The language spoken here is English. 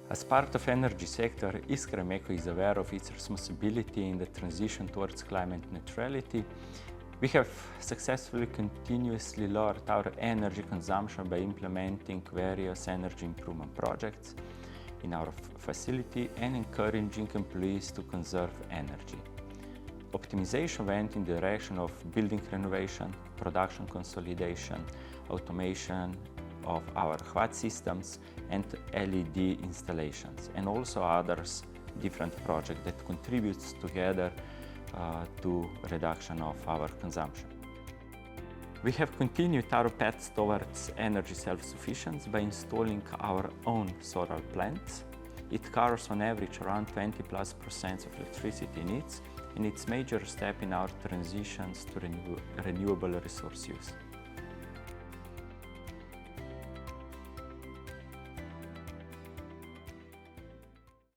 As part of energy sector, Iskraemeco is aware of its responsibility in the transition towards climate neutrality. We have successfully continuously lowered our energy consumption by implementing various energy improvement projects in our facility and encouraging employees to conserve energy. Optimization went in the direction of building renovation, production consolidation, automation of our HVAC systems and LED installations, and also others different projects that contributes together to reduction of our consumption. We have continued our path towards energy self-sufficiency by installing our own solar plants. It covers on average around 20+% of electricity needs, and it's a major step in our transitions to renewable resource use.